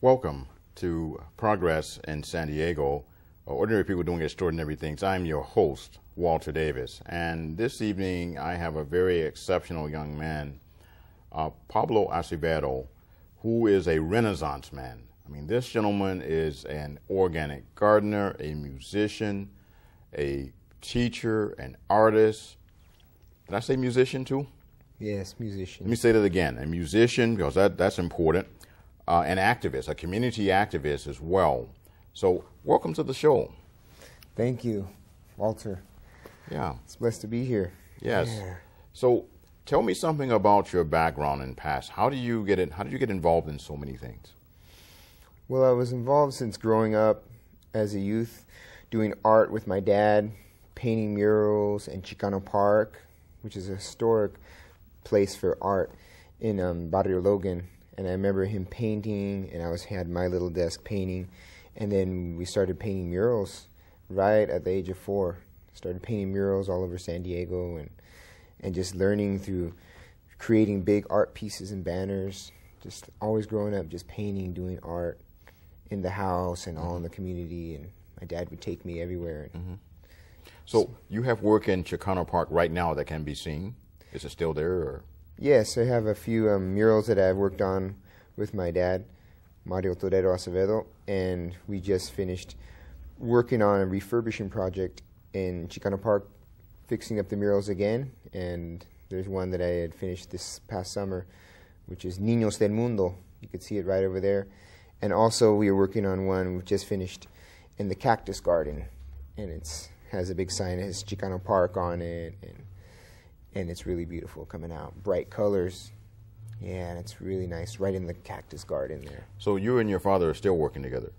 Welcome to Progress in San Diego, Ordinary People Doing Extraordinary Things. I'm your host, Walter Davis, and this evening I have a very exceptional young man, Pablo Acevedo, who is a Renaissance man. I mean, this gentleman is an organic gardener, a musician, a teacher, an artist. Did I say musician too? Yes, musician. Let me say that again. A musician, because that's important. An activist, a community activist as well. So welcome to the show. Thank you, Walter. Yeah. It's blessed to be here. Yes. Yeah. So tell me something about your background and past. How did you get involved in so many things? Well, I was involved since growing up as a youth, doing art with my dad, painting murals in Chicano Park, which is a historic place for art in Barrio Logan. And I remember him painting, and I had my little desk painting. And then we started painting murals right at the age of 4. Started painting murals all over San Diego and just learning through creating big art pieces and banners. Just always growing up just painting, doing art in the house and all in the community. And my dad would take me everywhere. So you have work in Chicano Park right now that can be seen? Is it still there? Or? Yes, I have a few murals that I've worked on with my dad, Mario Torero Acevedo, and we just finished working on a refurbishing project in Chicano Park, fixing up the murals again, and there's one that I had finished this past summer, which is Niños del Mundo. You could see it right over there. And also we are working on one we just finished in the Cactus Garden, and it has a big sign that has Chicano Park on it, and it's really beautiful coming out. Bright colors. Yeah, and it's really nice right in the Cactus Garden there. So you and your father are still working together?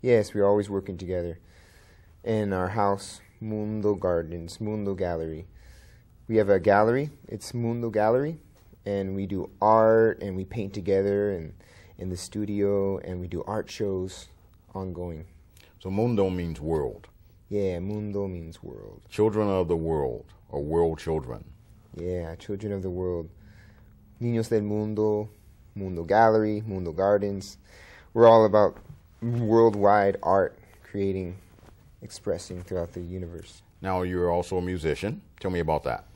Yes, we're always working together. In our house, Mundo Gardens, Mundo Gallery. We have a gallery. It's Mundo Gallery, and we do art, and we paint together and in the studio, and we do art shows ongoing. So Mundo means world? Yeah, Mundo means world. Children of the world, or world children. Yeah, children of the world. Niños del Mundo, Mundo Gallery, Mundo Gardens. We're all about worldwide art, creating, expressing throughout the universe. Now you're also a musician. Tell me about that.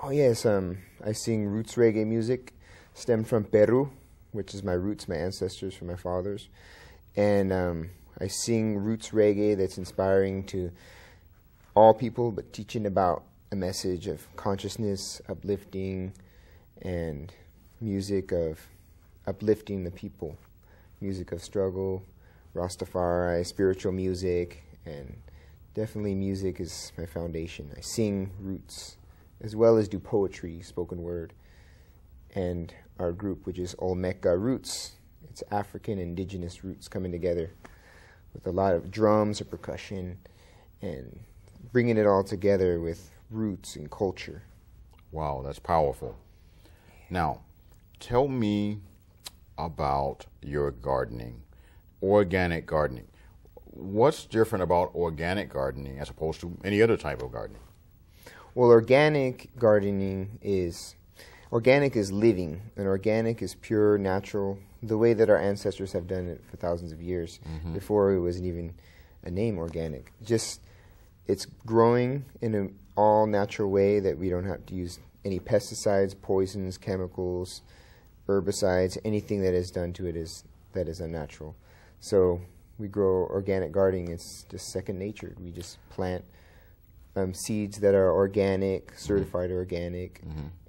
Oh yes, I sing roots reggae music, stemmed from Peru, which is my roots, my ancestors from my fathers. And I sing roots reggae that's inspiring to all people, but teaching about a message of consciousness, uplifting, and music of uplifting the people. Music of struggle, Rastafari, spiritual music, and definitely music is my foundation. I sing roots, as well as do poetry, spoken word, and our group, which is Olmeca Roots. It's African indigenous roots coming together with a lot of drums or percussion and bringing it all together with roots and culture. Wow, that's powerful. Now, tell me about your gardening, organic gardening. What's different about organic gardening as opposed to any other type of gardening? Well, organic gardening is living, and organic is pure, natural, the way that our ancestors have done it for thousands of years, before it wasn't even a name, organic. Just, it's growing in an all-natural way that we don't have to use any pesticides, poisons, chemicals, herbicides, anything that is done to it that is unnatural. So we grow organic gardening. It's just second nature. We just plant seeds that are organic, certified organic,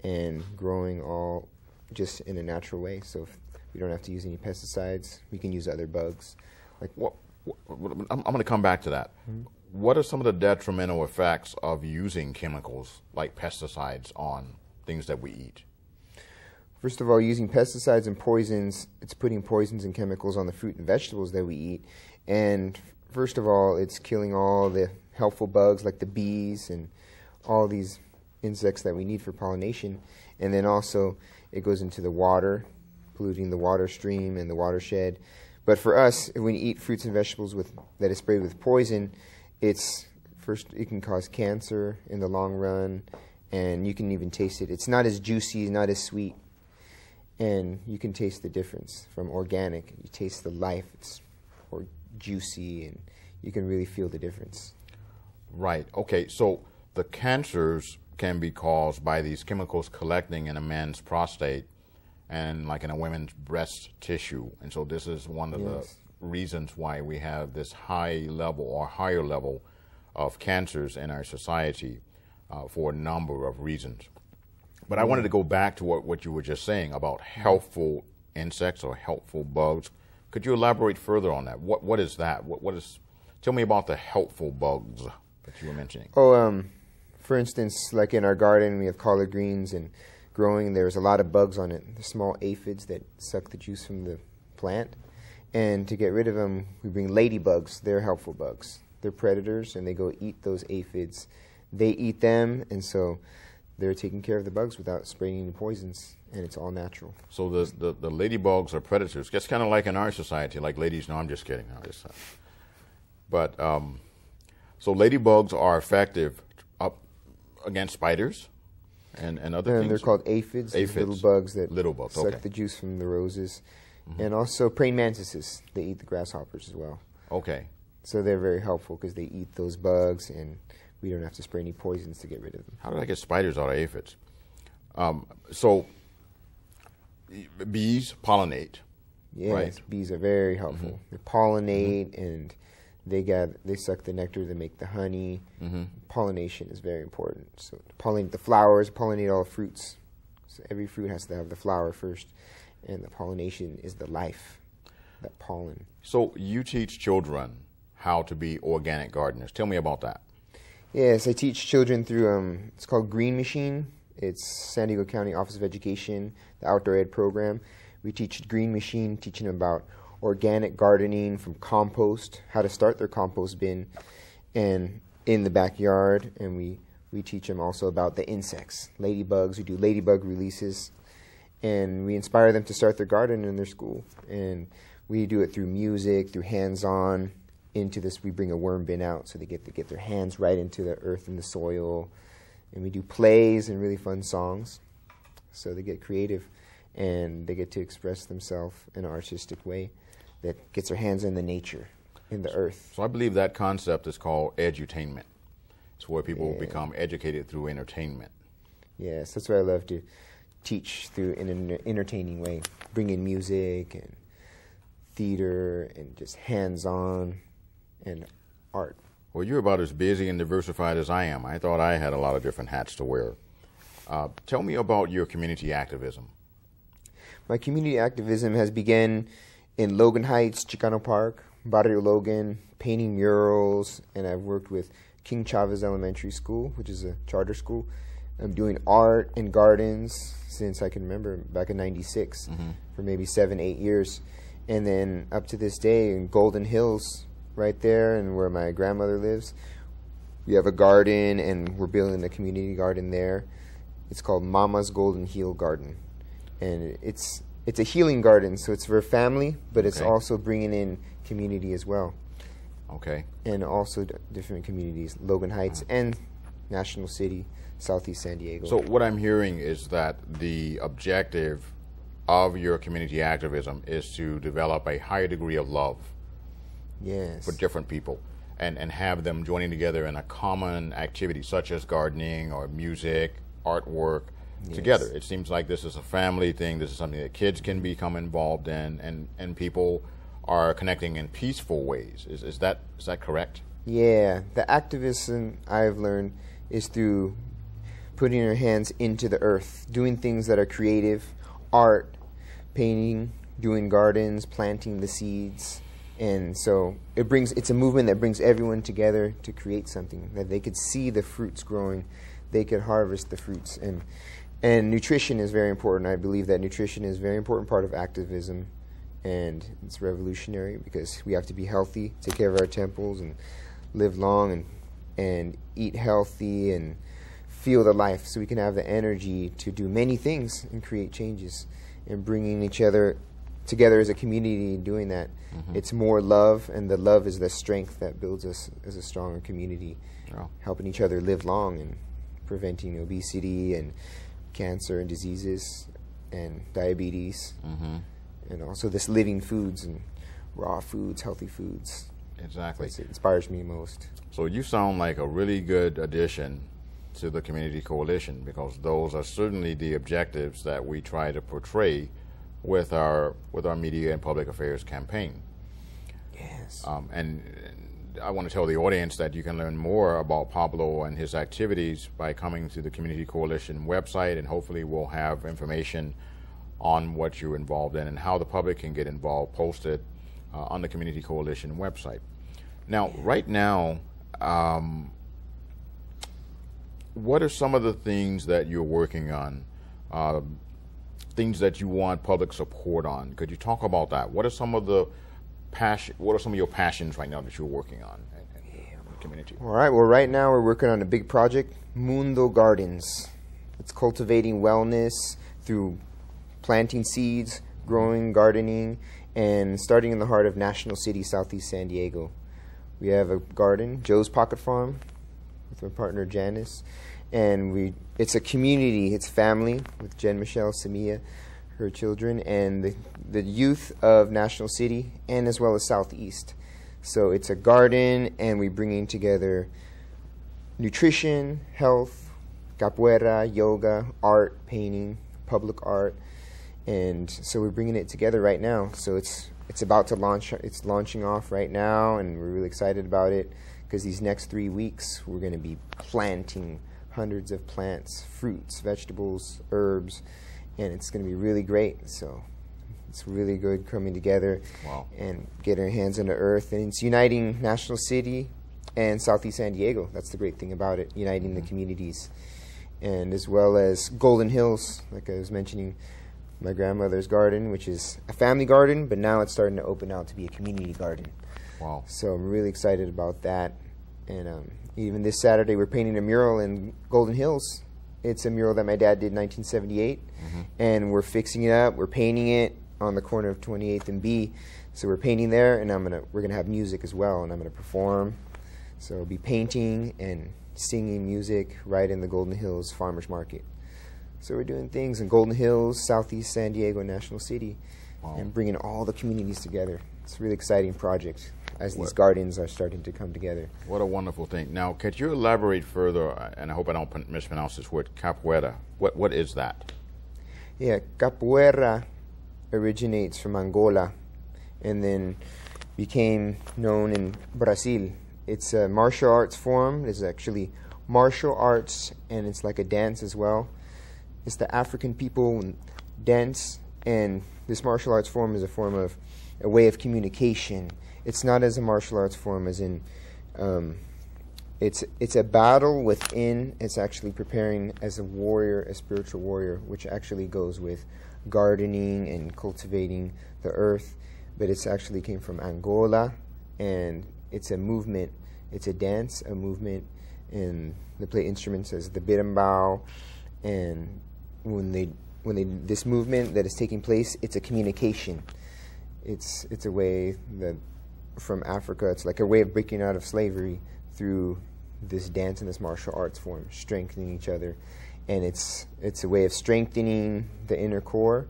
and growing all just in a natural way. So if we don't have to use any pesticides, we can use other bugs. Like I'm going to come back to that. What are some of the detrimental effects of using chemicals like pesticides on things that we eat? First of all, using pesticides and poisons, it's putting poisons and chemicals on the fruit and vegetables that we eat. And first of all, it's killing all the helpful bugs like the bees and all these insects that we need for pollination. And then also it goes into the water, polluting the water stream and the watershed. But for us, when you eat fruits and vegetables that is sprayed with poison, it can cause cancer in the long run, and you can even taste it. It's not as juicy, not as sweet. and you can taste the difference from organic. You taste the life. It's more juicy, and you can really feel the difference. Right. Okay. So the cancers can be caused by these chemicals collecting in a man's prostate and like in a woman's breast tissue. And so this is one of the reasons why we have this high level or higher level of cancers in our society for a number of reasons. But I wanted to go back to what you were just saying about helpful insects or helpful bugs. Could you elaborate further on that? What is that? What is? Tell me about the helpful bugs that you were mentioning. Oh, for instance, like in our garden, we have collard greens and growing. There's a lot of bugs on it. The small aphids that suck the juice from the plant. And to get rid of them, we bring ladybugs. They're helpful bugs. They're predators, and they go eat those aphids. They eat them, and so they're taking care of the bugs without spraying any poisons, and it's all natural. So the ladybugs are predators. It's kind of like in our society, like ladies. No, I'm just kidding. But so ladybugs are effective against spiders and other things. They're called aphids. Aphids. Little bugs that suck okay. the juice from the roses. And also praying mantises. They eat the grasshoppers as well. Okay. So they're very helpful because they eat those bugs, and we don't have to spray any poisons to get rid of them. How did I get spiders out of aphids? So bees pollinate. Yes, right? Bees are very helpful. They pollinate, and they suck the nectar to make the honey. Pollination is very important. So to pollinate the flowers, pollinate all fruits. So every fruit has to have the flower first, and the pollination is the life, that pollen. So you teach children how to be organic gardeners. Tell me about that. Yes, I teach children through, it's called Green Machine. It's San Diego County Office of Education, the outdoor ed program. We teach Green Machine, teaching them about organic gardening from compost, how to start their compost bin and in the backyard. And we teach them also about the insects, ladybugs. We do ladybug releases, and we inspire them to start their garden in their school. And we do it through music, through hands-on. Into this, we bring a worm bin out so they get to get their hands right into the earth and the soil. And we do plays and really fun songs. So they get creative, and they get to express themselves in an artistic way that gets their hands in the nature, in the earth. So I believe that concept is called edutainment. It's where people become educated through entertainment. Yes, that's what I love to teach through in an entertaining way. Bring in music and theater and just hands-on and art. Well, you're about as busy and diversified as I am. I thought I had a lot of different hats to wear. Tell me about your community activism. My community activism has begun in Logan Heights, Chicano Park, Barrio Logan, painting murals, and I've worked with King Chavez Elementary School, which is a charter school. I'm doing art in gardens since I can remember, back in '96, for maybe 7-8 years. And then up to this day in Golden Hills, right there, and where my grandmother lives, we have a garden, and we're building a community garden there. It's called Mama's Golden Heel Garden, and it's a healing garden, so it's for a family, but it's also bringing in community as well. Okay. And also different communities, Logan Heights and National City, Southeast San Diego. So what I'm hearing is that the objective of your community activism is to develop a higher degree of love for different people and have them joining together in a common activity such as gardening or music, artwork, together. It seems like this is a family thing. This is something that kids can become involved in, and people are connecting in peaceful ways. Is that correct? Yeah, the activism I've learned is through putting your hands into the earth, doing things that are creative, art, painting, doing gardens, planting the seeds. And so it's a movement that brings everyone together to create something, that they could see the fruits growing, they could harvest the fruits. And nutrition is very important. I believe that nutrition is a very important part of activism, and it's revolutionary because we have to be healthy, take care of our temples, and live long and eat healthy and feel the life so we can have the energy to do many things and create changes. And bringing each other together as a community and doing that, it's more love, and the love is the strength that builds us as a stronger community, helping each other live long and preventing obesity and cancer and diseases. and diabetes, and also this living foods and raw foods, healthy foods. Exactly. It inspires me most. So you sound like a really good addition to the Community Coalition, because those are certainly the objectives that we try to portray with our media and public affairs campaign. Yes. And I want to tell the audience that you can learn more about Pablo and his activities by coming to the Community Coalition website, and hopefully we'll have information on what you're involved in and how the public can get involved posted on the Community Coalition website. Now, right now, what are some of the things that you're working on, things that you want public support on? Could you talk about that? What are some of the what are some of your passions right now that you're working on in the community? All right. Well, right now we're working on a big project, Mundo Gardens. It's cultivating wellness through planting seeds, growing, gardening, and starting in the heart of National City, Southeast San Diego. We have a garden, Joe's Pocket Farm, with my partner Janice, and it's a community, it's family with Jen Michelle, Samia, her children, and the youth of National City, and as well as Southeast. So it's a garden, and we're bringing together nutrition, health, capoeira, yoga, art, painting, public art, and so we're bringing it together right now. So it's about to launch. It's launching off right now, and we're really excited about it, because these next 3 weeks we're going to be planting hundreds of plants, fruits, vegetables, herbs, and it's going to be really great. So it's really good coming together. Wow. And getting our hands on the earth, and it's uniting National City and Southeast San Diego. That's the great thing about it, uniting the communities, and as well as Golden Hills, like I was mentioning, my grandmother's garden, which is a family garden, but now it's starting to open out to be a community garden. Wow. So I'm really excited about that. And even this Saturday, we're painting a mural in Golden Hills. It's a mural that my dad did in 1978, and we're fixing it up. We're painting it on the corner of 28th and B. So we're painting there, and we're gonna have music as well, and I'm gonna perform. So I'll be painting and singing music right in the Golden Hills Farmers Market. So we're doing things in Golden Hills, Southeast San Diego, and National City, and bringing all the communities together. It's a really exciting project as these gardens are starting to come together. What a wonderful thing. Now, could you elaborate further, and I hope I don't mispronounce this word, capoeira. What is that? Yeah, capoeira originates from Angola and then became known in Brazil. It's a martial arts form. It's actually martial arts, and it's like a dance as well. It's the African people dance, and this martial arts form is a way of communication. It's not as a martial arts form as in it's a battle within. It's actually preparing as a warrior, a spiritual warrior, which actually goes with gardening and cultivating the earth. But it's actually came from Angola, and it's a movement. It's a dance, a movement, and they play instruments as the berimbau. And this movement that is taking place, it's a communication. It's a way that from Africa, it's like a way of breaking out of slavery through this dance and this martial arts form, strengthening each other. And it's a way of strengthening the inner core,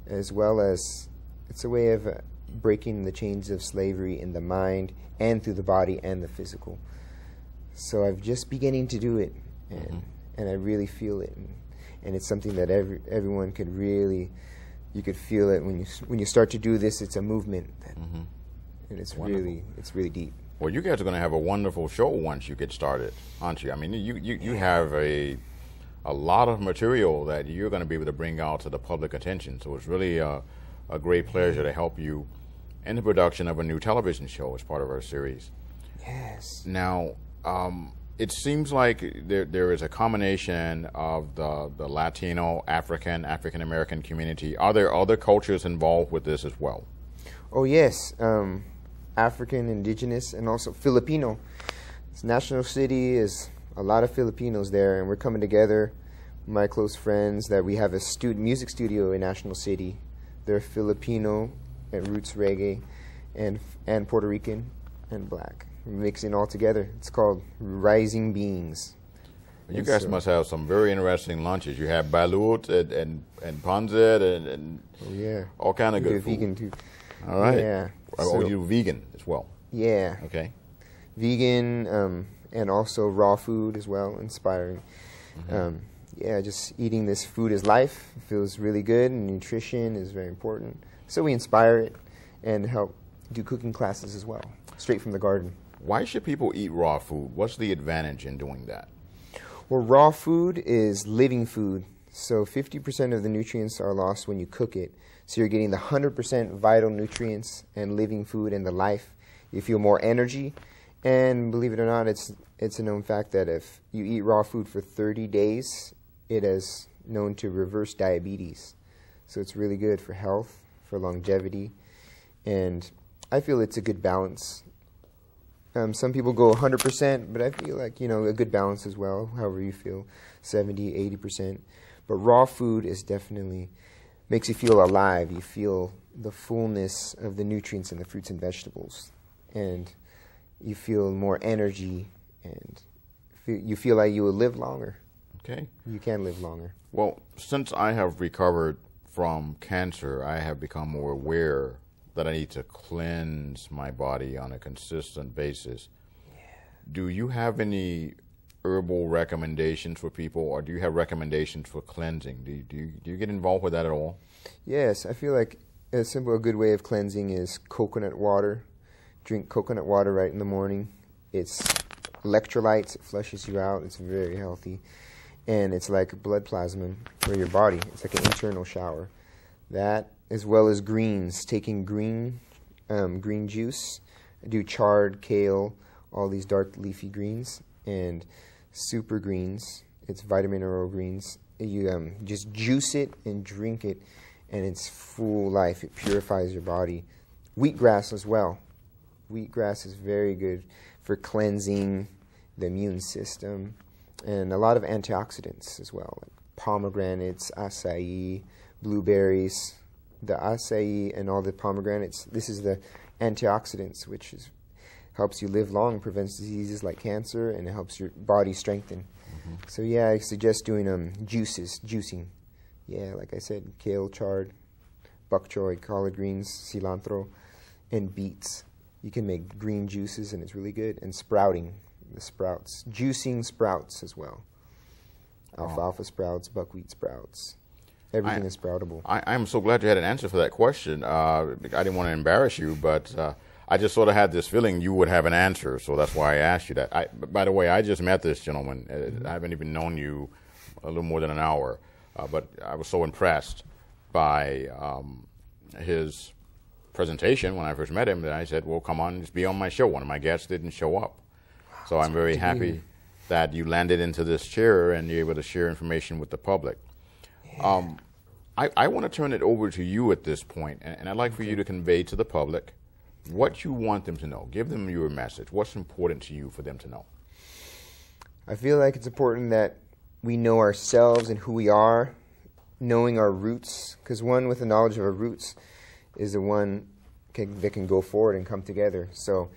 as well as it's a way of breaking the chains of slavery in the mind and through the body and the physical. So I'm just beginning to do it, and I really feel it. And it's something that everyone could really, you could feel it when you start to do this. It's a movement, and it's really deep. Well, you guys are going to have a wonderful show once you get started, aren't you? I mean, you have a lot of material that you're going to be able to bring out to the public attention. So it's really a great pleasure to help you in the production of a new television show as part of our series. Yes. Now, it seems like there is a combination of the Latino, African American community. Are there other cultures involved with this as well? Oh yes, African, indigenous, and also Filipino. National City is a lot of Filipinos there, and we're coming together. My close friends that we have a music studio in National City. They're Filipino and roots reggae, and Puerto Rican and black. We're mixing all together. It's called Rising Beings. You And guys so- must have some very interesting lunches. You have balut and panzet and Oh, yeah. all kind of We do good food. vegan too. All right. Yeah. Oh, So- you do vegan as well. Yeah. Okay. Vegan, and also raw food as well, inspiring. Yeah, just eating this food is life. It feels really good, and nutrition is very important. So we inspire it and help do cooking classes as well, straight from the garden. Why should people eat raw food? What's the advantage in doing that? Well, raw food is living food. So 50% of the nutrients are lost when you cook it. So you're getting the 100% vital nutrients and living food and the life. You feel more energy. And believe it or not, it's a known fact that if you eat raw food for 30 days, it is known to reverse diabetes. So it's really good for health, for longevity. And I feel it's a good balance. Some people go 100%, but I feel like, a good balance as well, however you feel, 70, 80%. But raw food is definitely, makes you feel alive. You feel the fullness of the nutrients in the fruits and vegetables. And you feel more energy, and you feel like you will live longer. Okay. You can live longer. Well, since I have recovered from cancer, I have become more aware that I need to cleanse my body on a consistent basis. Yeah. Do you have any herbal recommendations for people, or do you have recommendations for cleansing? Do you get involved with that at all? Yes, I feel like a good way of cleansing is coconut water. Drink coconut water right in the morning. It's electrolytes, it flushes you out, it's very healthy. And it's like blood plasma for your body. It's like an internal shower. That, as well as greens, taking green juice. I do chard, kale, all these dark leafy greens, and super greens. It's vitamin mineral greens. You just juice it and drink it, and it's full life. It purifies your body. Wheatgrass as well. Wheatgrass is very good for cleansing the immune system, and a lot of antioxidants as well, like pomegranates, acai, blueberries. The acai and all the pomegranates, this is the antioxidants, which helps you live long, prevents diseases like cancer, and it helps your body strengthen. So yeah, I suggest doing juicing. Yeah, like I said, kale, chard, bok choy, collard greens, cilantro, and beets. You can make green juices, and it's really good. And sprouting, the sprouts. Juicing sprouts as well. Alfalfa sprouts, buckwheat sprouts. Everything is sproutable. I'm so glad you had an answer for that question. I didn't want to embarrass you, but I just sort of had this feeling you would have an answer, so that's why I asked you that. By the way, I just met this gentleman. I haven't even known you a little more than an hour, but I was so impressed by his presentation when I first met him that I said, well, come on, just be on my show. One of my guests didn't show up. So I'm very happy that you landed into this chair and you're able to share information with the public. Yeah. I want to turn it over to you at this point, and I'd like for you to convey to the public what you want them to know. Give them your message. What's important to you for them to know? I feel like it's important that we know ourselves and who we are, knowing our roots, because one with the knowledge of our roots is the one that can go forward and come together. So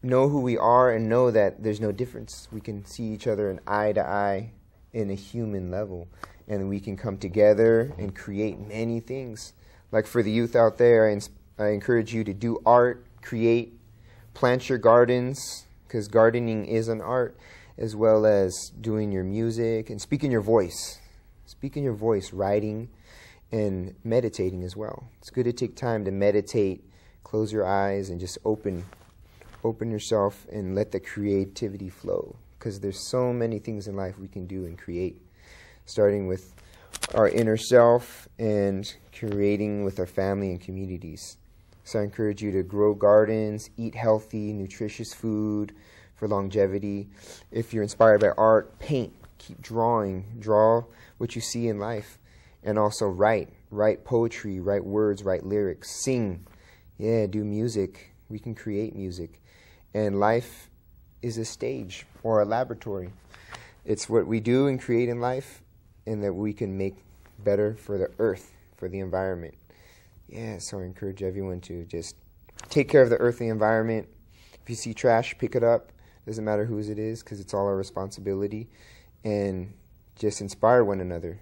know who we are and know that there's no difference. We can see each other in eye to eye in a human level, and we can come together and create many things. Like for the youth out there, I encourage you to do art, create, plant your gardens, because gardening is an art, as well as doing your music and speaking your voice. Speaking your voice, writing, and meditating as well. It's good to take time to meditate, close your eyes, and just open yourself and let the creativity flow, because there's so many things in life we can do and create, starting with our inner self and creating with our family and communities. So I encourage you to grow gardens, eat healthy, nutritious food for longevity. If you're inspired by art, paint, keep drawing, draw what you see in life, and also write poetry, write words, write lyrics, sing, do music. We can create music. And life is a stage or a laboratory. It's what we do and create in life, and that we can make better for the earth, for the environment. So I encourage everyone to just take care of the earth and the environment. If you see trash, pick it up. Doesn't matter whose it is, because it's all our responsibility. and just inspire one another.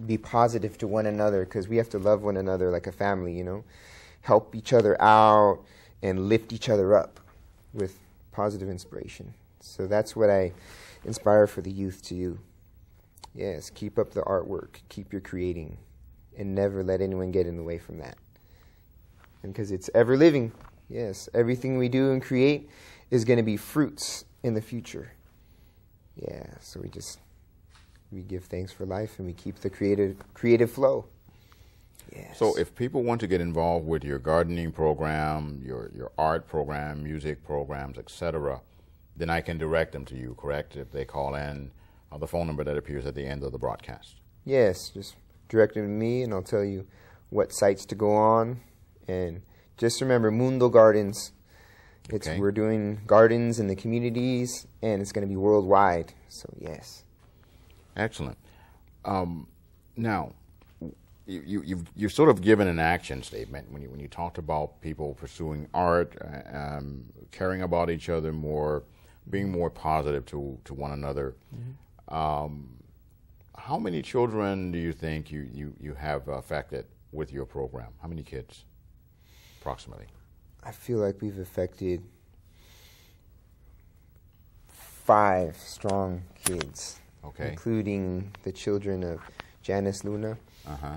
Be positive to one another, because we have to love one another like a family, you know. Help each other out and lift each other up with positive inspiration. So that's what I inspire for the youth to do. Yes, keep up the artwork, keep your creating, and never let anyone get in the way from that. And because it's ever living, yes, everything we do and create is going to be fruits in the future. Yeah, so we give thanks for life, and we keep the creative flow. Yes. So if people want to get involved with your gardening program, your art program, music programs, etc., then I can direct them to you, correct? If they call in the phone number that appears at the end of the broadcast. Yes, just direct them to me, and I'll tell you what sites to go on. And just remember, Mundo Gardens. Okay. We're doing gardens in the communities, and it's going to be worldwide. So yes. Excellent. Now, you've sort of given an action statement when you talked about people pursuing art, caring about each other more, being more positive to one another. Mm-hmm. How many children do you think you have affected with your program? How many kids, approximately? I feel like we've affected 5 strong kids. Okay. Including the children of Janice Luna,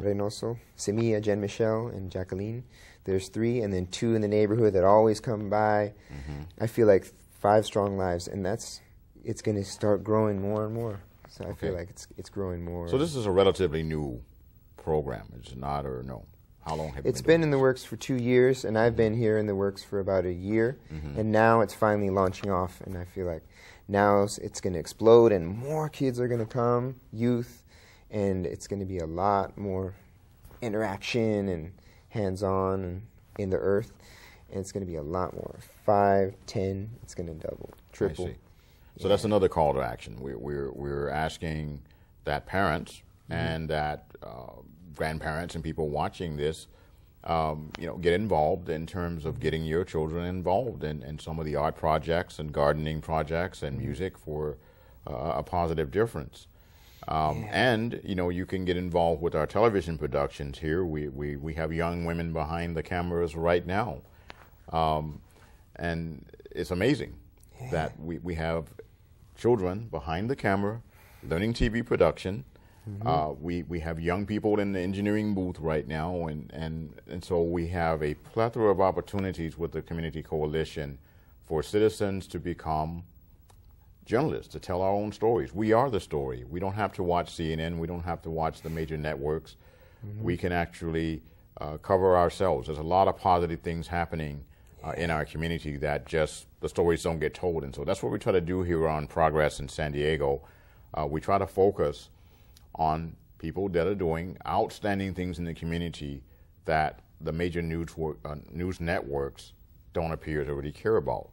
Reynoso, Semilla, Jen Michelle, and Jacqueline. There's 3, and then 2 in the neighborhood that always come by. Mm-hmm. I feel like 5 strong lives, and it's going to start growing more and more. So I feel like it's growing more. So this is a relatively new program, is it not, or no? How long have you It's been in the works for 2 years, and I've been here in the works for about a year, and now it's finally launching off, and I feel like now it's going to explode, and more kids are going to come, youth, and it's going to be a lot more interaction and hands-on and in the earth, and it's going to be a lot more. 5, 10, it's going to double, triple. I see. So that's another call to action. We're asking that parents and that grandparents and people watching this, get involved in terms of getting your children involved in some of the art projects and gardening projects and music for a positive difference. And, you can get involved with our television productions here. We have young women behind the cameras right now. And it's amazing that we have children behind the camera learning TV production. We have young people in the engineering booth right now, and so we have a plethora of opportunities with the Community Coalition for citizens to become journalists, to tell our own stories. We are the story. We don't have to watch CNN. We don't have to watch the major networks. We can actually cover ourselves. There's a lot of positive things happening in our community that just the stories don't get told, and so that's what we try to do here on Progress in San Diego. We try to focus on people that are doing outstanding things in the community that the major news networks don't appear to really care about.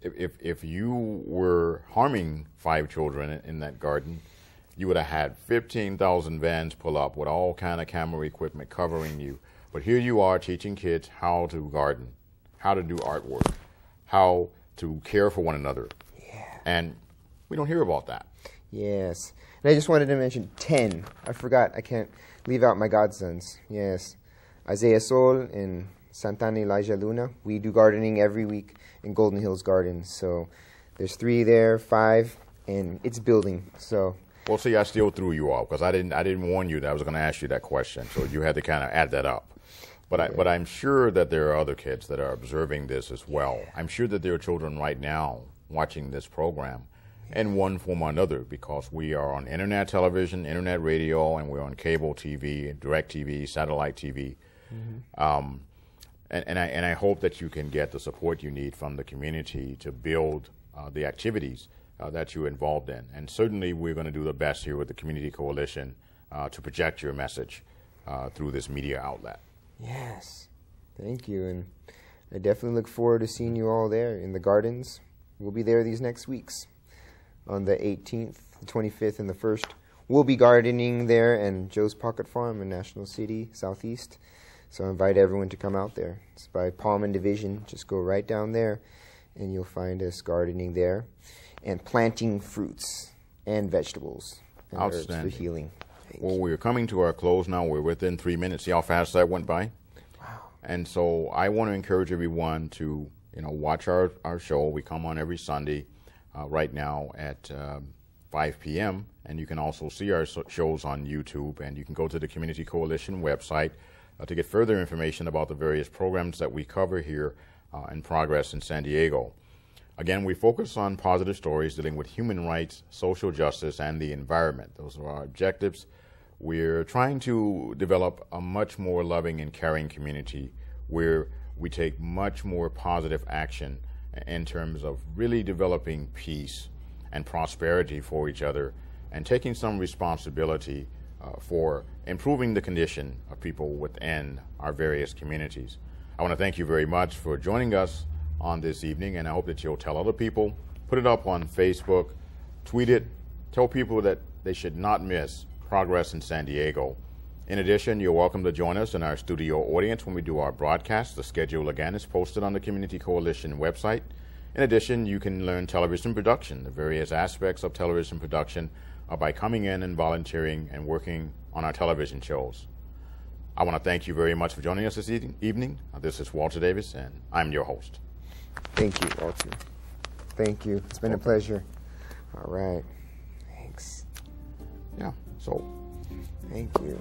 If you were harming 5 children in that garden, you would have had 15,000 vans pull up with all kind of camera equipment covering you. But here you are teaching kids how to garden, how to do artwork, how to care for one another. Yeah. And we don't hear about that. Yes. And I just wanted to mention 10. I forgot. I can't leave out my godsons. Yes. Isaiah Sol and Santana Elijah Luna. We do gardening every week in Golden Hills Gardens. So there's 3 there, 5, and it's building. So. Well, see, I still threw you off because I didn't warn you that I was going to ask you that question. So you had to kind of add that up. But I'm sure that there are other kids that are observing this as well. I'm sure that there are children right now watching this program in one form or another, because we are on internet television, internet radio, and we're on cable TV, direct TV, satellite TV. And I hope that you can get the support you need from the community to build the activities that you're involved in. And certainly we're going to do the best here with the Community Coalition to project your message through this media outlet. Yes. Thank you. And I definitely look forward to seeing you all there in the gardens. We'll be there these next weeks. On the 18th, the 25th, and the 1st. We'll be gardening there and Joe's Pocket Farm in National City, Southeast. So I invite everyone to come out there. It's by Palm and Division. Just go right down there, and you'll find us gardening there and planting fruits. and vegetables and herbs for Outstanding. healing. Well, we're coming to our close now. We're within 3 minutes. See how fast that went by? Wow. And so I want to encourage everyone to, watch our show. We come on every Sunday right now at 5 p.m. And you can also see our shows on YouTube. And you can go to the Community Coalition website to get further information about the various programs that we cover here in Progress in San Diego. Again, we focus on positive stories dealing with human rights, social justice, and the environment. Those are our objectives. We're trying to develop a much more loving and caring community where we take much more positive action in terms of really developing peace and prosperity for each other and taking some responsibility for improving the condition of people within our various communities. I want to thank you very much for joining us on this evening, and I hope that you'll tell other people, put it up on Facebook, tweet it, tell people that they should not miss Progress in San Diego. In addition, you're welcome to join us in our studio audience when we do our broadcast. The schedule again is posted on the Community Coalition website. In addition, you can learn television production, the various aspects of television production, by coming in and volunteering and working on our television shows. I want to thank you very much for joining us this evening. This is Walter Davis, and I'm your host. Thank you, Walter. Thank you. It's been a pleasure. All right. Thanks. Yeah, so. Thank you.